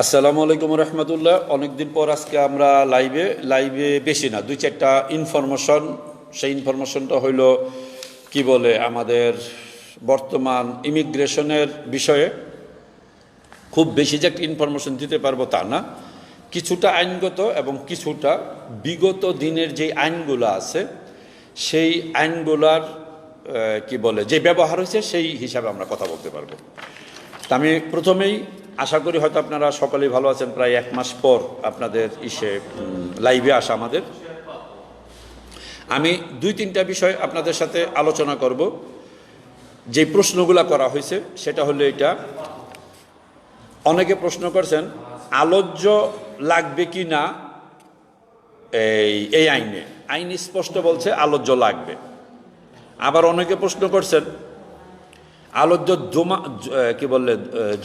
আসসালামু আলাইকুম রহমতুল্লাহ। অনেকদিন পর আজকে আমরা লাইভে বেশি না, 2-4টা ইনফরমেশন। সেই ইনফরমেশনটা হইল কি বলে আমাদের বর্তমান ইমিগ্রেশনের বিষয়ে। খুব বেশি যে একটা ইনফরমেশন দিতে পারবো তা না, কিছুটা আইনগত এবং কিছুটা বিগত দিনের যে আইনগুলো আছে সেই আইনগুলার কি বলে যে ব্যবহার হয়েছে সেই হিসাবে আমরা কথা বলতে পারবো। তা আমি প্রথমেই আশা করি হয়তো আপনারা সকলেই ভালো আছেন। প্রায় 1 মাস পর আপনাদের লাইভে আসা আমাদের, আমি 2-3টা বিষয় আপনাদের সাথে আলোচনা করব। যে প্রশ্নগুলো করা হয়েছে সেটা হলো এটা, অনেকে প্রশ্ন করছেন আলোচ্য লাগবে কি না এই আইন স্পষ্ট বলছে আলোচ্য লাগবে। আবার অনেকে প্রশ্ন করছেন আলোচ্য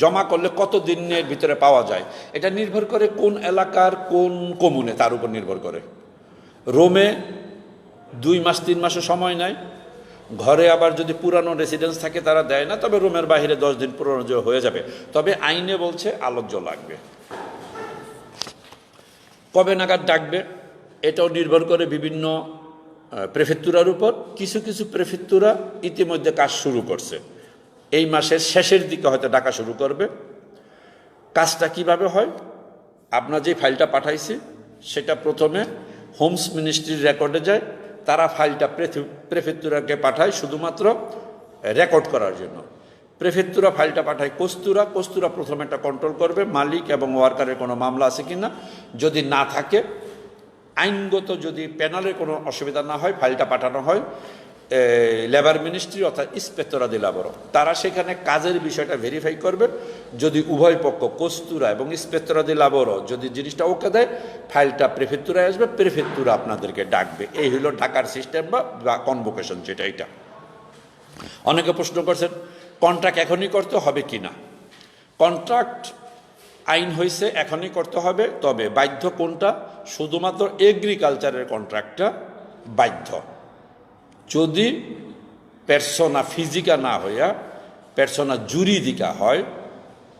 জমা করলে কত দিনের ভিতরে পাওয়া যায়। এটা নির্ভর করে কোন এলাকার কোন কমুনে, তার উপর নির্ভর করে। রোমে 2 মাস 3 মাসের সময় নেয়, ঘরে আবার যদি পুরানো রেসিডেন্স থাকে তারা দেয় না, তবে রোমের বাইরে 10 দিন পুরানো হয়ে যাবে। তবে আইনে বলছে আলোচ্য লাগবে। কবে নাগাদ ডাকবে এটাও নির্ভর করে বিভিন্ন প্রেফেক্টুরার উপর। কিছু কিছু প্রেফেক্টুরা ইতিমধ্যে কাজ শুরু করছে, এই মাসের শেষের দিকে হয়তো ডাকা শুরু করবে। কাজটা কিভাবে হয়, আপনার যে ফাইলটা পাঠাইছি সেটা প্রথমে হোমস মিনিস্ট্রির রেকর্ডে যায়, তারা ফাইলটা প্রেফেক্টুরাকে পাঠায় শুধুমাত্র রেকর্ড করার জন্য। প্রেফেক্টুরা ফাইলটা পাঠায় কস্তুরা প্রথমে একটা কন্ট্রোল করবে মালিক এবং ওয়ার্কারের কোনো মামলা আছে কিনা। যদি না থাকে, আইনগত যদি প্যানেলের কোনো অসুবিধা না হয়, ফাইলটা পাঠানো হয় লেবার মিনিস্ট্রি অর্থাৎ ইন্সপেক্টরা দি লাবর। তারা সেখানে কাজের বিষয়টা ভেরিফাই করবে। যদি উভয় পক্ষ কস্তুরা এবং ইন্সপেক্টরা দি লাবর যদি জিনিসটা ওকে দেয়, ফাইলটা প্রেফেক্টুরায় আসবে, প্রেফেক্টুরা আপনাদেরকে ডাকবে। এই হলো ডাকার সিস্টেম বা কনভোকেশন যেটা। এটা অনেকে প্রশ্ন করছেন কন্ট্রাক্ট এখনই করতে হবে কি না। কন্ট্রাক্ট আইন হয়েছে এখনই করতে হবে, তবে বাধ্য কোনটা, শুধুমাত্র এগ্রিকালচারের কন্ট্রাক্টটা বাধ্য। যদি পার্সোনা ফিজিকা না হইয়া পার্সোনা জুরিদিকা হয়,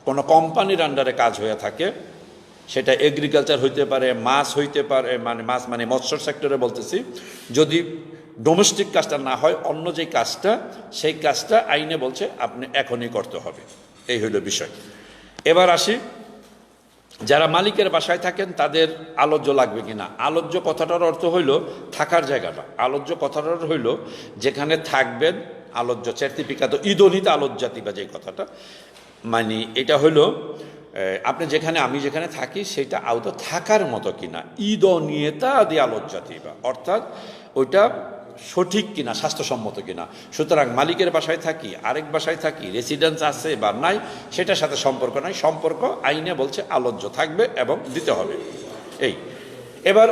কোনো কোম্পানির আন্ডারে কাজ হয়ে থাকে, সেটা এগ্রিকালচার হইতে পারে, মাছ হইতে পারে, মাছ মানে মৎস্য সেক্টরে বলতেছি। যদি ডোমেস্টিক কাজটা না হয়, অন্য যে কাজটা, সেই কাজটা আইনে বলছে আপনি এখনই করতে হবে। এই হইল বিষয়। এবার আসি, যারা মালিকের বাসায় থাকেন তাদের আলোচ্য লাগবে কিনা। আলোচ্য কথাটার অর্থ হইল থাকার জায়গাটা। আলোচ্য কথাটার হইল যেখানে থাকবেন, আলোচ্য সার্টিফিকেট ইদনিতে আলোচ্যাতি বা যে কথাটা, মানে এটা হইল আপনি যেখানে, আমি যেখানে থাকি সেটা আওতা থাকার মতো কিনা। ইদনিয়তা আদি আলোচ্যাতি বা অর্থাৎ ওইটা সঠিক কিনা, স্বাস্থ্যসম্মত কিনা। সুতরাং মালিকের বাসায় থাকি, আরেক বাসায় থাকি, রেসিডেন্স আছে বা নাই, সেটার সাথে সম্পর্ক নাই। সম্পর্ক আইনে বলছে আলোচ্য থাকবে এবং দিতে হবে। এই এবার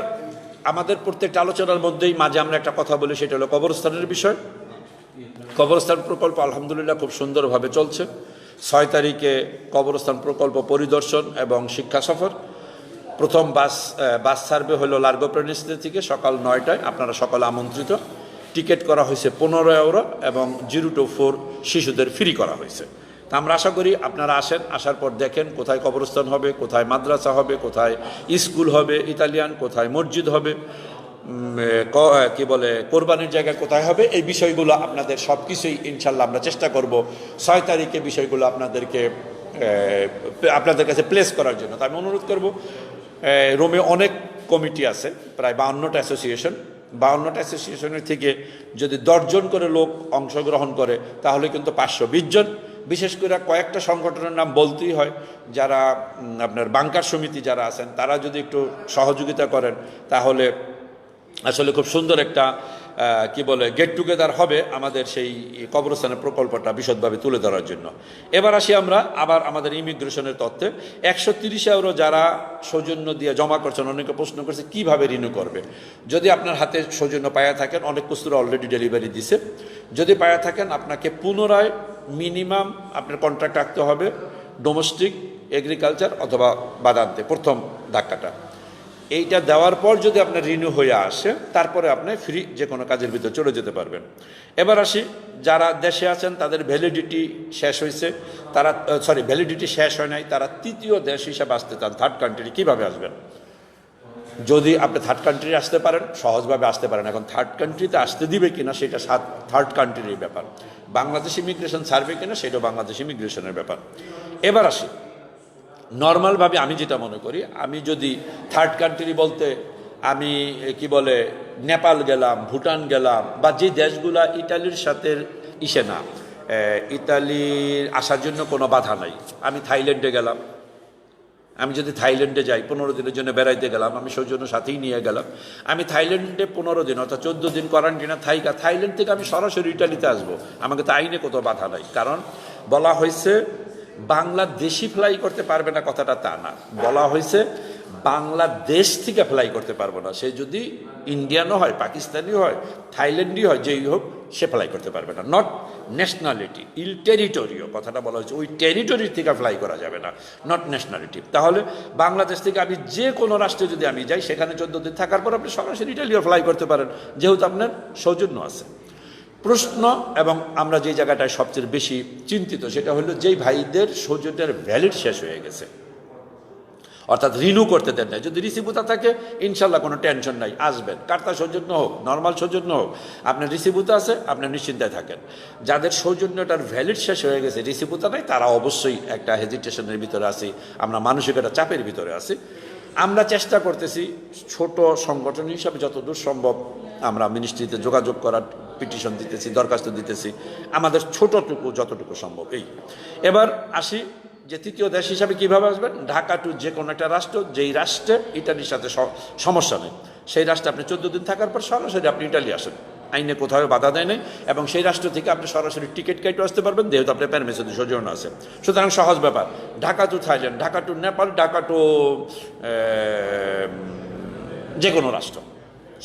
আমাদের প্রত্যেকটা আলোচনার মধ্যেই মাঝে আমরা একটা কথা বলি, সেটা হলো কবরস্থানের বিষয়। কবরস্থান প্রকল্প আলহামদুলিল্লাহ খুব সুন্দরভাবে চলছে। 6 তারিখে কবরস্থান প্রকল্প পরিদর্শন এবং শিক্ষা সফর। প্রথম বাস সার্ভে হলো লার্গো প্রেনিসিতে থেকে সকাল 9টায়। আপনারা সকলে আমন্ত্রিত। টিকিট করা হয়েছে 15 ইউরো এবং 0 to 4 শিশুদের ফ্রি করা হয়েছে। তা আমরা আশা করি আপনারা আসেন, আসার পর দেখেন কোথায় কবরস্থান হবে, কোথায় মাদ্রাসা হবে, কোথায় স্কুল হবে ইতালিয়ান, কোথায় মসজিদ হবে, কি বলে কোরবানির জায়গা কোথায় হবে। এই বিষয়গুলো আপনাদের সব কিছুই ইনশাল্লাহ আমরা চেষ্টা করব 6 তারিখে বিষয়গুলো আপনাদের কাছে প্লেস করার জন্য। তা আমি অনুরোধ করব, রোমে অনেক কমিটি আছে, প্রায় 52টা অ্যাসোসিয়েশন। 52টা অ্যাসোসিয়েশনের থেকে যদি 10 জন করে লোক অংশগ্রহণ করে তাহলে কিন্তু 520 জন। বিশেষ করে কয়েকটা সংগঠনের নাম বলতেই হয়, যারা আপনার বাংকার সমিতি যারা আছেন, তারা যদি একটু সহযোগিতা করেন তাহলে আসলে খুব সুন্দর একটা কি বলে গেট টুগেদার হবে আমাদের সেই কবরস্থানের প্রকল্পটা বিশদভাবে তুলে ধরার জন্য। এবার আসি আমরা আবার আমাদের ইমিগ্রেশনের তথ্যে। 130 ইউরো যারা সৌজন্য দিয়ে জমা করছেন, অনেকে প্রশ্ন করছে কিভাবে রিনিউ করবে। যদি আপনার হাতে সৌজন্য পায়া থাকেন, অনেক কস্তুরা অলরেডি ডেলিভারি দিছে, যদি পায়া থাকেন আপনাকে পুনরায় মিনিমাম আপনার কন্ট্রাক্ট রাখতে হবে ডোমেস্টিক, এগ্রিকালচার অথবা বাদান্তে, প্রথম ধাক্কাটা। এইটা দেওয়ার পর যদি আপনার রিনিউ হয়ে আসে, তারপরে আপনি ফ্রি যে কোনো কাজের ভিতরে চলে যেতে পারবেন। এবার আসি, যারা দেশে আছেন তাদের ভ্যালিডিটি শেষ হয়েছে, তারা ভ্যালিডিটি শেষ হয় নাই, তারা তৃতীয় দেশ হিসাবে আসতে চান, থার্ড কান্ট্রি কীভাবে আসবেন? যদি আপনি থার্ড কান্ট্রি আসতে পারেন, সহজভাবে আসতে পারেন। এখন থার্ড কান্ট্রিতে আসতে দিবে কিনা সেটা থার্ড কান্ট্রির ব্যাপার। বাংলাদেশ ইমিগ্রেশন ছাড়বে কিনা সেটাও বাংলাদেশ ইমিগ্রেশনের ব্যাপার। এবার আসি নর্মালভাবে, আমি যেটা মনে করি, আমি যদি থার্ড কান্ট্রি বলতে আমি কি বলে নেপাল গেলাম, ভুটান গেলাম, বা যে দেশগুলা ইটালির সাথে ইসে না, ইতালির আসার জন্য কোনো বাধা নাই। আমি থাইল্যান্ডে গেলাম, আমি যদি থাইল্যান্ডে যাই 15 দিনের জন্য বেড়াইতে গেলাম, আমি সৌজন্য সাথেই নিয়ে গেলাম, আমি থাইল্যান্ডে 15 দিন অর্থাৎ 14 দিন কোয়ারেন্টাইনে থাইকা থাইল্যান্ড থেকে আমি সরাসরি ইটালিতে আসবো, আমাকে তো আইনে কোথাও বাধা নাই। কারণ বলা হয়েছে বাংলাদেশি ফ্লাই করতে পারবে না, কথাটা তা না, বলা হয়েছে বাংলাদেশ থেকে ফ্লাই করতে পারবো না। সে যদি ইন্ডিয়ানও হয়, পাকিস্তানিও হয়, থাইল্যান্ডই হয়, যেই হোক, সে ফ্লাই করতে পারবে না। নট ন্যাশনালিটি, টেরিটোরিও কথাটা বলা হয়েছে, ওই টেরিটোরি থেকে ফ্লাই করা যাবে না, নট ন্যাশনালিটি। তাহলে বাংলাদেশ থেকে আমি যে কোনো রাষ্ট্রে যদি আমি যাই, সেখানে 14 দিন থাকার পর আপনি সরাসরি ইটালিও ফ্লাই করতে পারেন, যেহেতু আপনার সৌজন্য আছে। প্রশ্ন, এবং আমরা যে জায়গাটায় সবচেয়ে বেশি চিন্তিত, সেটা হলো যেই ভাইদের সৌজন্যের ভ্যালিড শেষ হয়ে গেছে, অর্থাৎ রিনিউ করতে দেন নাই। যদি রিসিভুতা থাকে ইনশাল্লাহ কোনো টেনশন নাই, আসবেন, কার্তা সৌজন্য হোক, নর্মাল সৌজন্য হোক, আপনার রিসিভুতা আছে, আপনার নিশ্চিন্তায় থাকেন। যাদের সৌজন্যটার ভ্যালিড শেষ হয়ে গেছে, রিসিভুতা নাই, তারা অবশ্যই একটা হেজিটেশনের ভিতরে আছি, আমরা মানসিক একটা চাপের ভিতরে আছি। আমরা চেষ্টা করতেছি ছোট সংগঠন হিসাবে যতদূর সম্ভব আমরা মিনিস্ট্রিতে যোগাযোগ করার, পিটিশন দিতেছি, দরখাস্ত দিতেছি, আমাদের ছোটটুকু যতটুকু সম্ভব। এই এবার আসি যে তৃতীয় দেশ হিসাবে কীভাবে আসবেন। ঢাকা টু যে কোনো একটা রাষ্ট্র, যেই রাষ্ট্রে ইটালির সাথে সমস্যা নেই, সেই রাষ্ট্রে আপনি 14 দিন থাকার পর সরাসরি আপনি ইটালি আসেন, আইনে কোথাও বাধা দেয় নাই, এবং সেই রাষ্ট্র থেকে আপনি সরাসরি টিকিট কেটে আসতে পারবেন, যেহেতু আপনার প্যারমিশন সৌজন্য আছে। সুতরাং সহজ ব্যাপার। Dhaka to Thailand, Dhaka to Nepal, Dhaka to যে কোনো রাষ্ট্র,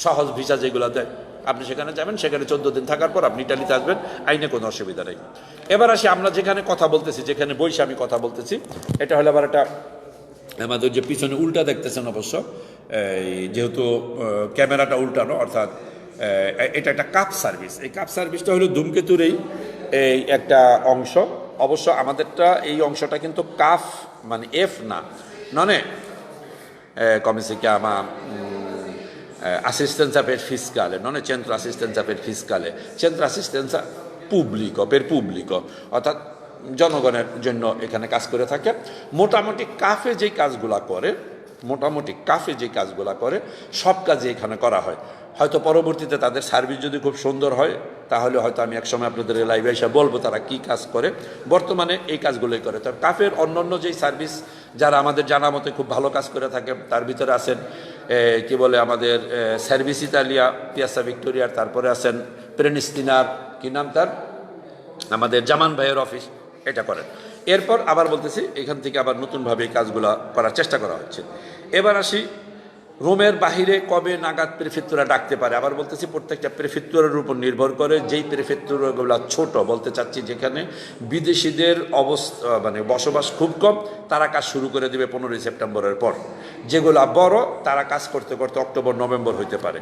সহজ ভিসা যেগুলো দেয়, আপনি সেখানে যাবেন, সেখানে 14 দিন থাকার পর আপনি ইটালিতে আসবেন, আইনে কোনো অসুবিধা নেই। এবার আসি আমরা যেখানে কথা বলতেছি, যেখানে বসে আমি কথা বলতেছি, এটা হলো আবার একটা, আমাদের যে পিছনে উল্টা দেখতেছেন অবশ্য, যেহেতু ক্যামেরাটা উল্টানো, অর্থাৎ এটা একটা কাপ সার্ভিস। এই কাপ সার্ভিসটা হলো ধূমকেতুর এই একটা অংশ। অবশ্য আমাদেরটা এই অংশটা কিন্তু কাফ মানে এফ না, ননে come si chiama assistenza per fiscale, non è centro assistenza per fiscale, centro assistenza pubblico, per pubblico, অর্থাৎ জনগণের জন্য এখানে কাজ করে থাকে। মোটামুটি কাফে যে কাজগুলা করে সব কাজই এখানে করা হয়। হয়তো পরবর্তীতে তাদের সার্ভিস যদি খুব সুন্দর হয়, তাহলে হয়তো আমি একসময় আপনাদের লাইভে এসে বলবো তারা কি কাজ করে। বর্তমানে এই কাজগুলোই করে। তবে কাফের অন্যান্য যেই সার্ভিস যারা আমাদের জানা মতে খুব ভালো কাজ করে থাকে, তার ভিতরে আছেন কি বলে আমাদের সার্ভিস ইতালিয়া, পিয়াসা ভিক্টোরিয়ার, তারপরে আছেন প্রেনিস্তিনার, কি নাম তার, আমাদের জামান ভাইয়ের অফিস, এটা করেন। এরপর আবার বলতেছি, এখান থেকে আবার নতুনভাবে এই কাজগুলো করার চেষ্টা করা হচ্ছে। এবার আসি রোমের বাহিরে কবে নাগাদ প্রেফেক্টুরা ডাকতে পারে। আবার বলতেছি প্রত্যেকটা প্রেফেক্টুরের উপর নির্ভর করে। যেই প্রেফেক্টুরাগুলো ছোট, বলতে চাচ্ছি যেখানে বিদেশিদের অবস্থা মানে বসবাস খুব কম, তারা কাজ শুরু করে দেবে 15ই সেপ্টেম্বরের পর। যেগুলো বড়, তারা কাজ করতে করতে অক্টোবর নভেম্বর হইতে পারে।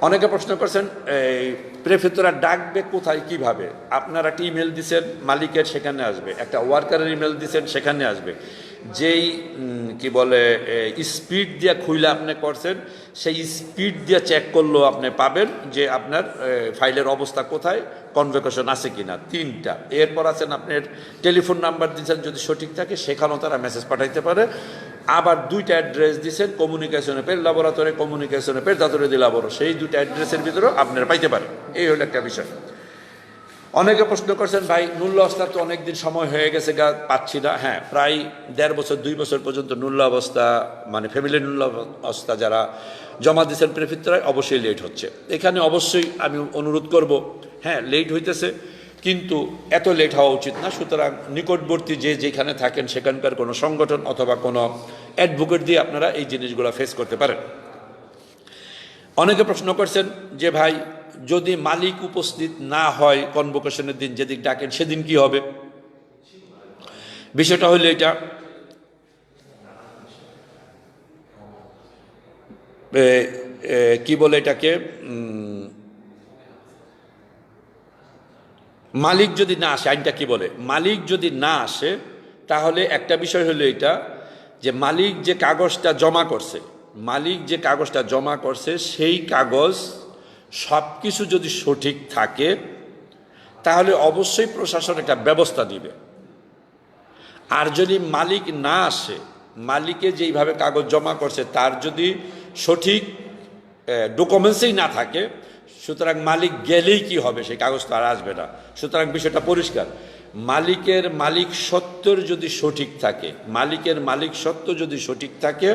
অনেকে প্রশ্ন করছেন এই প্রেফেক্টুরা ডাকবে কোথায়, কিভাবে। আপনারা একটা ইমেল দিচ্ছেন মালিকের, সেখানে আসবে। একটা ওয়ার্কারের ইমেল দিচ্ছেন, সেখানে আসবে। যেই কি বলে স্পিড দিয়ে খুইলে আপনি করছেন, সেই স্পিড দিয়ে চেক করলেও আপনি পাবেন যে আপনার ফাইলের অবস্থা কোথায়, কনভোকেশন আছে কিনা। 3টা। এরপর আছেন আপনার টেলিফোন নাম্বার দিচ্ছেন, যদি সঠিক থাকে সেখানেও তারা মেসেজ পাঠাইতে পারে। আবার 2টা অ্যাড্রেস দিচ্ছেন, কমিউনিকেশনে পের ল্যাবরেটরি, কমিউনিকেশনে পের দাতরে দি লাবর, সেই 2টা অ্যাড্রেসের ভিতরেও আপনারা পাইতে পারেন। এই হলো একটা বিষয়। অনেকে প্রশ্ন করছেন ভাই নুল্য অবস্থা তো অনেকদিন সময় হয়ে গেছে, পাচ্ছি না। হ্যাঁ, প্রায় 1.5 বছর 2 বছর পর্যন্ত নুল্য অবস্থা মানে ফ্যামিলি নুল্য অবস্থা যারা জমা দিচ্ছেন প্রেফেক্টুরায়, অবশ্যই লেট হচ্ছে। এখানে অবশ্যই আমি অনুরোধ করব, হ্যাঁ লেট হইতেছে, কিন্তু এত লেট হওয়া উচিত না। সুতরাং নিকটবর্তী যেখানে থাকেন সেখানকার কোনো সংগঠন অথবা কোনো অ্যাডভোকেট দিয়ে আপনারা এই জিনিসগুলো ফেস করতে পারেন। অনেকে প্রশ্ন করছেন যে ভাই যদি মালিক উপস্থিত না হয় কনভোকেশনের দিন, যেদিন ডাকেন সেদিন কি হবে। বিষয়টা হলো এটা, কি বলে এটাকে, মালিক যদি না আসে, আইনটা কি বলে, মালিক যদি না আসে তাহলে একটা বিষয় হলো এটা যে মালিক যে কাগজটা জমা করছে, মালিক যে কাগজটা জমা করছে সেই কাগজ সব কিছু যদি সঠিক থাকে তাহলে অবশ্যই প্রশাসন একটা ব্যবস্থা দিবে। আর যদি মালিক না আসে, মালিকে যেইভাবে কাগজ জমা করছে তার যদি সঠিক ডকুমেন্টসই না থাকে, সুতরাং মালিক গেলেই কি হবে, সেই কাগজ তো আর আসবে না। সুতরাং বিষয়টা পরিষ্কার, মালিকের মালিক সত্ত্বর যদি সঠিক থাকে, মালিকের মালিক সত্ত্ব যদি সঠিক থাকে,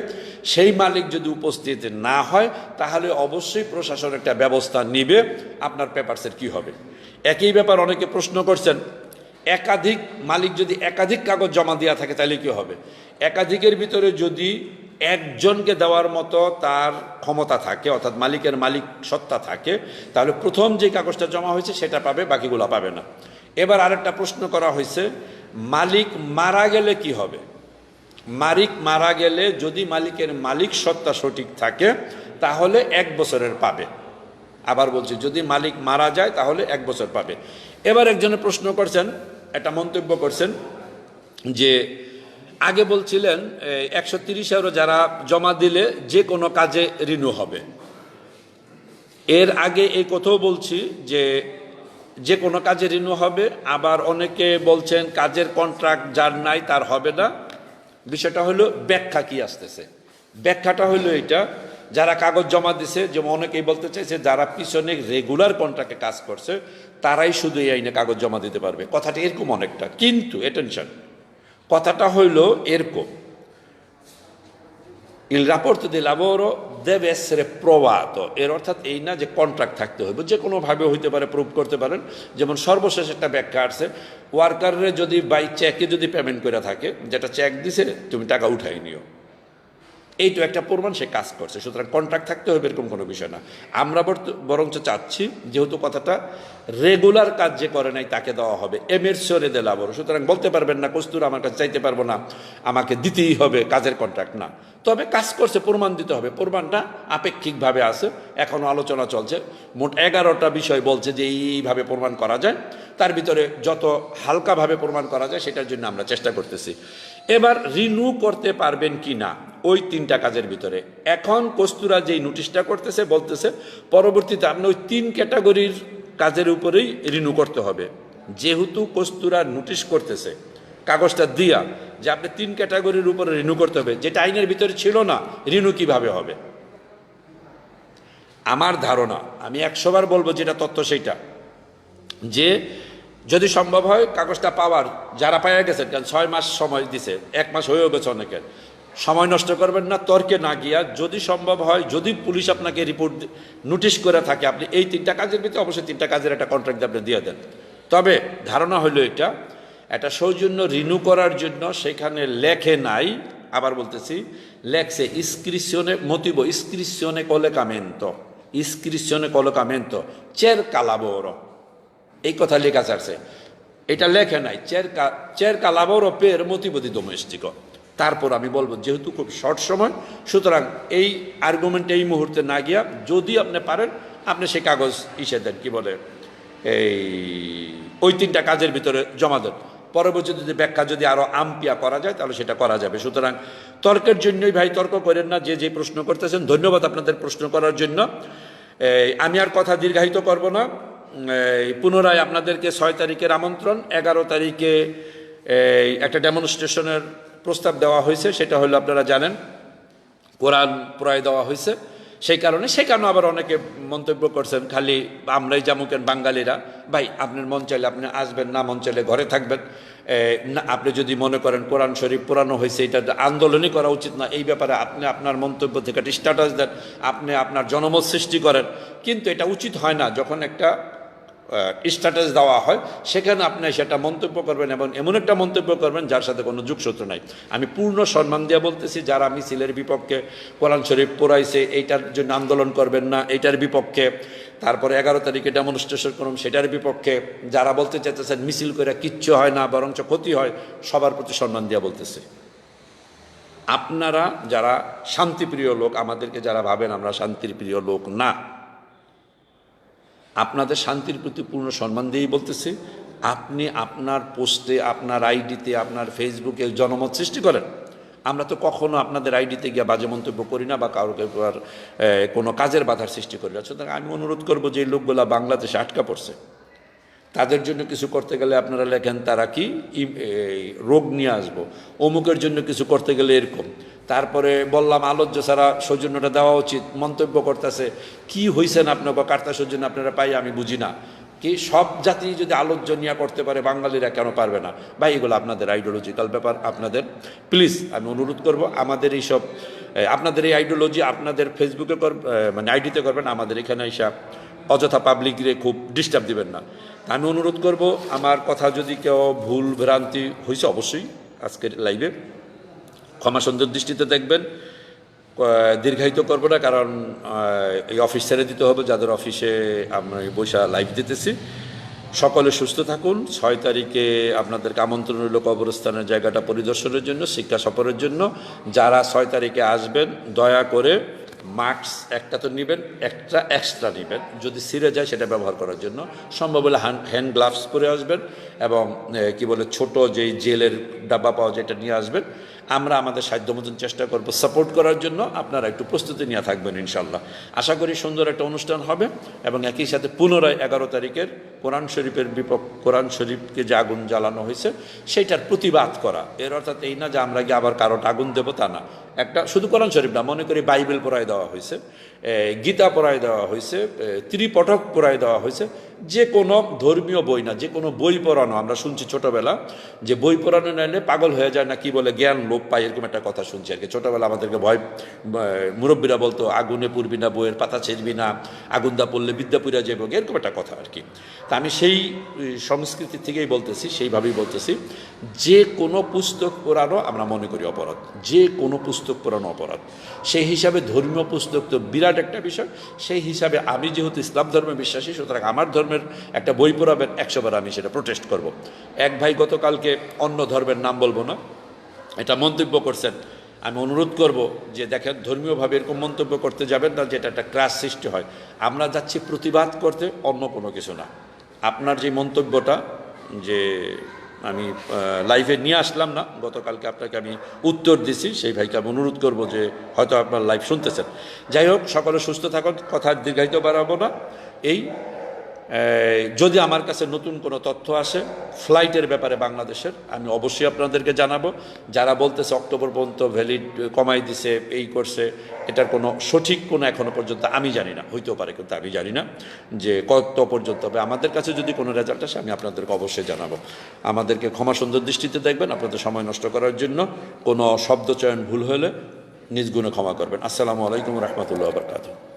সেই মালিক যদি উপস্থিত না হয় তাহলে অবশ্যই প্রশাসন একটা ব্যবস্থা নিবে। আপনার পেপারসের কি হবে? একই ব্যাপার অনেকে প্রশ্ন করছেন, একাধিক মালিক যদি একাধিক কাগজ জমা দেওয়া থাকে তাহলে কি হবে? একাধিকের ভিতরে যদি একজনকে দেওয়ার মতো তার ক্ষমতা থাকে, অর্থাৎ মালিকের মালিক সত্তা থাকে, তাহলে প্রথম যে কাগজটা জমা হয়েছে সেটা পাবে, বাকিগুলো পাবে না। এবার আরেকটা প্রশ্ন করা হয়েছে, মালিক মারা গেলে কি হবে? মালিক মারা গেলে যদি মালিকের মালিক সত্তা সঠিক থাকে তাহলে 1 বছরের পাবে। আবার বলছি, যদি মালিক মারা যায় তাহলে 1 বছর পাবে। এবার একজনে প্রশ্ন করছেন, একটা মন্তব্য করছেন যে আগে বলছিলেন 130 এরও যারা জমা দিলে যে কোনো কাজে রিনিউ হবে। এর আগে এই কথাও বলছি যে যে কোনো কাজে রিনিউ হবে। আবার অনেকে বলছেন কাজের কন্ট্রাক্ট যার নাই তার হবে না। বিষয়টা হলো ব্যাখ্যা কি আসতেছে, ব্যাখ্যাটা হলো এটা, যারা কাগজ জমা দিছে, যেমন অনেকেই বলতে চাইছে যারা পিছনে রেগুলার কন্ট্রাক্টে কাজ করছে তারাই শুধু এই আইনে কাগজ জমা দিতে পারবে। কথাটা এরকম অনেকটা, কিন্তু অ্যাটেনশন, কথাটা হইল এরকম, il rapporto di lavoro deve essere provato, এর অর্থাৎ এই না যে কন্ট্রাক্ট থাকতে হবে, যে কোনোভাবে হইতে পারে, প্রুভ করতে পারেন। যেমন সর্বশেষ একটা ব্যাখ্যা আসছে, ওয়ার্কারের যদি বাই চেকে যদি পেমেন্ট করে থাকে, যেটা চেক দিছে তুমি টাকা উঠাই নিও, এইটা একটা প্রমাণ সে কাজ করছে। সুতরাং কন্ট্রাক্ট থাকতে হবে এরকম কোনো বিষয় না। আমরা বরঞ্চ চাচ্ছি যেহেতু কথাটা রেগুলার কাজ যে করে নাই তাকে দেওয়া হবে এমেরসিওরে দে লাবর। সুতরাং বলতে পারবেন না কস্তুর আমার কাছে চাইতে পারবো না, আমাকে দিতেই হবে, কাজের কন্ট্রাক্ট না, তবে কাজ করছে প্রমাণ দিতে হবে। প্রমাণটা আপেক্ষিকভাবে আছে, এখনও আলোচনা চলছে। মোট 11টা বিষয় বলছে যে এইভাবে প্রমাণ করা যায়, তার ভিতরে যত হালকাভাবে প্রমাণ করা যায় সেটার জন্য আমরা চেষ্টা করতেছি। এবার রিনিউ করতে পারবেন কি না ওই 3টা কাজের ভিতরে, এখন কস্তুরা যেই নোটিশটা করতেছে বলতেছে পরবর্তীতে আপনি ওই 3 ক্যাটাগরির কাজের উপরেই রিনিউ করতে হবে। যেহেতু কস্তুরা নোটিশ করতেছে কাগজটা দিয়া যে আপনি 3 ক্যাটাগরির উপরে রিনিউ করতে হবে, যেটা আইনের ভিতরে ছিল না, রিনিউ কিভাবে হবে? আমার ধারণা, আমি 100 বার বলবো যেটা তথ্য সেইটা, যে যদি সম্ভব হয় কাগজটা পাওয়ার, যারা পাইয়া গেছেন, কারণ 6 মাস সময় দিছে, 1 মাস হয়েও গেছে অনেকের, সময় নষ্ট করবেন না, তর্কে না গিয়া যদি সম্ভব হয়, যদি পুলিশ আপনাকে রিপোর্ট নোটিশ করে থাকে, আপনি এই 3টা কাজের ভিতরে অবশ্যই 3টা কাজের একটা কন্ট্রাক্ট আপনি দিয়ে দেন। তবে ধারণা হলো এটা, একটা সৌজন্য রিনিউ করার জন্য সেখানে লেখে নাই, আবার বলতেছি লেখছে ইসক্রিপশনে মোটিভ, ইসক্রিপশনে কলেকামেন্টো, ইসক্রিপশনে কলেকামেন্টো cerca lavoro, এই কথা লেখা আছে। এটা লেখে নাই cerca lavoro per motivo di domestico। তারপর আমি বলবো যেহেতু খুব শর্ট সময়, সুতরাং এই আর্গুমেন্টে এই মুহূর্তে না গিয়া যদি আপনি পারেন আপনি সেই কাগজ ইসে দেন, কি বলে, এই ওই 3টা কাজের ভিতরে জমা দেন। পরবর্তী যদি ব্যাখ্যা যদি আরো আম্পিয়া করা যায় তাহলে সেটা করা যাবে। সুতরাং তর্কের জন্যই ভাই তর্ক করেন না, যে প্রশ্ন করতেছেন। ধন্যবাদ আপনাদের প্রশ্ন করার জন্য। আমি আর কথা দীর্ঘায়িত করব না। পুনরায় আপনাদেরকে 6 তারিখের আমন্ত্রণ, 11 তারিখে একটা ডেমনস্ট্রেশনের প্রস্তাব দেওয়া হয়েছে। সেটা হলো আপনারা জানেন কোরআন পড়ায় দেওয়া হয়েছে, সেই কারণে সেখানেও আবার অনেকে মন্তব্য করছেন খালি আমরাই জামুকেন বাঙালিরা। ভাই আপনার মন চাইলে আপনি আসবেন, না মন চাইলে ঘরে থাকবেন। না, আপনি যদি মনে করেন কোরআন শরীফ পুরানো হয়েছে, এটা আন্দোলনই করা উচিত না, এই ব্যাপারে আপনি আপনার মন্তব্য থেকে একটা স্ট্যাটাস দেন, আপনি আপনার জনমত সৃষ্টি করেন। কিন্তু এটা উচিত হয় না, যখন একটা স্ট্যাটাস দেওয়া হয় সেখানে আপনি সেটা মন্তব্য করবেন এবং এমন একটা মন্তব্য করবেন যার সাথে কোনো যোগসূত্র নাই। আমি পূর্ণ সম্মান দিয়ে বলতেছি, যারা মিছিলের বিপক্ষে, কোরআন শরীফ পড়াইছে এইটার জন্য আন্দোলন করবেন না, এইটার বিপক্ষে, তারপরে 11 তারিখে ডেমনস্ট্রেশন করুন সেটার বিপক্ষে, যারা বলতে চাইতেছেন মিছিল করে কিচ্ছু হয় না বরঞ্চ ক্ষতি হয়, সবার প্রতি সম্মান দিয়ে বলতেছি। আপনারা যারা শান্তিপ্রিয় লোক, আমাদেরকে যারা ভাবেন আমরা শান্তির প্রিয় লোক না, আপনাদের শান্তির প্রতি পূর্ণ সম্মান দিয়েই বলতেছি, আপনি আপনার পোস্টে, আপনার আইডিতে, আপনার ফেসবুকে জনমত সৃষ্টি করেন। আমরা তো কখনো আপনাদের আইডিতে গিয়ে বাজে মন্তব্য করি না বা কারোকে কোনো কাজের বাধার সৃষ্টি করি না। সুতরাং আমি অনুরোধ করবো যে লোকগুলা বাংলাদেশে আটকা পড়ছে, তাদের জন্য কিছু করতে গেলে আপনারা লেখেন তারা কি রোগ নিয়ে আসবো, অমুকের জন্য কিছু করতে গেলে এরকম। তারপরে বললাম আলোচ্য ছাড়া সৌজন্যটা দেওয়া উচিত, মন্তব্য করতেছে কি হয়েছেন আপনাকে কার্তা সৌজন্য আপনারা পাই আমি বুঝি না। কি সব জাতি যদি আলোচ্য নিয়ে করতে পারে বাঙালিরা কেন পারবে না? বা এগুলো আপনাদের আইডিওলজিক্যাল ব্যাপার। আপনাদের প্লিজ আমি অনুরোধ করব আমাদের এইসব আপনাদের এই আইডিওলজি আপনাদের ফেসবুকে মানে আইডিতে করবেন, আমাদের এখানে এসব অযথা পাবলিকরে খুব ডিস্টার্ব দিবেন না। আমি অনুরোধ করব আমার কথা যদি কেউ ভুল ভ্রান্তি হয়েছে অবশ্যই আজকের লাইভে ক্ষমা সুন্দর দৃষ্টিতে দেখবেন। দীর্ঘায়িত করবো না, কারণ এই অফিস ছেড়ে দিতে হবে, যাদের অফিসে আমরা বৈশা লাইভ দিতেছি। সকলে সুস্থ থাকুন। 6 তারিখে আপনাদেরকে আমন্ত্রণ রইল কবরস্থানের জায়গাটা পরিদর্শনের জন্য, শিক্ষা সফরের জন্য। যারা 6 তারিখে আসবেন দয়া করে মাস্ক একটা তো নেবেন, একটা এক্সট্রা নেবেন, যদি ছিঁড়ে যায় সেটা ব্যবহার করার জন্য। সম্ভব হলে হ্যান্ড গ্লাভস পরে আসবেন এবং কি বলে ছোট যেই জেলের ডাব্বা পাওয়া যায় এটা নিয়ে আসবেন। আমরা আমাদের সাধ্য মতন চেষ্টা করব সাপোর্ট করার জন্য। আপনারা একটু প্রস্তুতি নিয়ে থাকবেন ইনশাল্লাহ। আশা করি সুন্দর একটা অনুষ্ঠান হবে এবং একই সাথে পুনরায় 11 তারিখের কোরআন শরীফের কোরআন শরীফকে যে আগুন জ্বালানো হয়েছে সেইটার প্রতিবাদ করা। এর অর্থাৎ এই না যে আমরা গিয়ে আবার কারোটা আগুন দেবো, তা না। একটা শুধু কোরআন শরীফ না, মনে করি বাইবেল পড়ায় দেওয়া হয়েছে, গীতা পড়ায় দেওয়া হয়েছে, ত্রিপঠক পড়ায় দেওয়া হয়েছে। যে কোনো ধর্মীয় বই না, যে কোনো বই পড়ানো, আমরা শুনছি ছোটোবেলা যে বই পড়ানো নাইলে পাগল হয়ে যায় না, কি বলে জ্ঞান লোপ পায়, এরকম একটা কথা শুনছি আর কি। ছোটোবেলা আমাদেরকে মুরব্বীরা বলতো আগুনে পুড়বি না, বইয়ের পাতা ছেড়বি না, আগুন দা পড়লে বিদ্যা পুড়া যাবে, এরকম একটা কথা আর কি। তা আমি সেই সংস্কৃতি থেকেই বলতেছি, সেইভাবেই বলতেছি। যে কোনো পুস্তক পড়ানো আমরা মনে করি অপরাধ, যে কোনো পুস্তক পড়ানো অপরাধ। সেই হিসাবে ধর্মীয় পুস্তক তো বিরাট একটা বিষয়। সেই হিসাবে আমি যেহেতু ইসলাম ধর্মে বিশ্বাসী, সুতরাং আমার ধর্মের একটা বই পড়াবেন 100 বার আমি সেটা প্রোটেস্ট করব। এক ভাই গতকালকে অন্য ধর্মের নাম বলবো না, এটা মন্তব্য করছেন। আমি অনুরোধ করব যে দেখেন ধর্মীয়ভাবে এরকম মন্তব্য করতে যাবেন না, যেটা একটা ক্রাশ সৃষ্টি হয়। আমরা যাচ্ছি প্রতিবাদ করতে, অন্য কোনো কিছু না। আপনার যে মন্তব্যটা যে আমি লাইভে নিয়ে আসলাম না, গতকালকে আপনাকে আমি উত্তর দিছি, সেই ভাইকে আমি অনুরোধ করব যে হয়তো আপনার লাইভ শুনতেছেন। যাই হোক, সকলে সুস্থ থাকুন, কথা দীর্ঘায়িত বাড়াবো না। এই যদি আমার কাছে নতুন কোনো তথ্য আসে ফ্লাইটের ব্যাপারে বাংলাদেশের, আমি অবশ্যই আপনাদেরকে জানাবো। যারা বলতেছে অক্টোবর পর্যন্ত ভ্যালিড কমাই দিছে, এই করছে, এটার কোনো সঠিক কোনো এখনও পর্যন্ত আমি জানি না, হইতেও পারে কিন্তু আমি জানি না যে কত পর্যন্ত হবে। আমাদের কাছে যদি কোনো রেজাল্ট আসে আমি আপনাদেরকে অবশ্যই জানাবো। আমাদেরকে ক্ষমা সুন্দর দৃষ্টিতে দেখবেন, আপনাদের সময় নষ্ট করার জন্য। কোনো শব্দচয়ন ভুল হলে নিজ গুণে ক্ষমা করবেন। আসসালামু আলাইকুম রহমতুল্লাহ বরকাতুহু।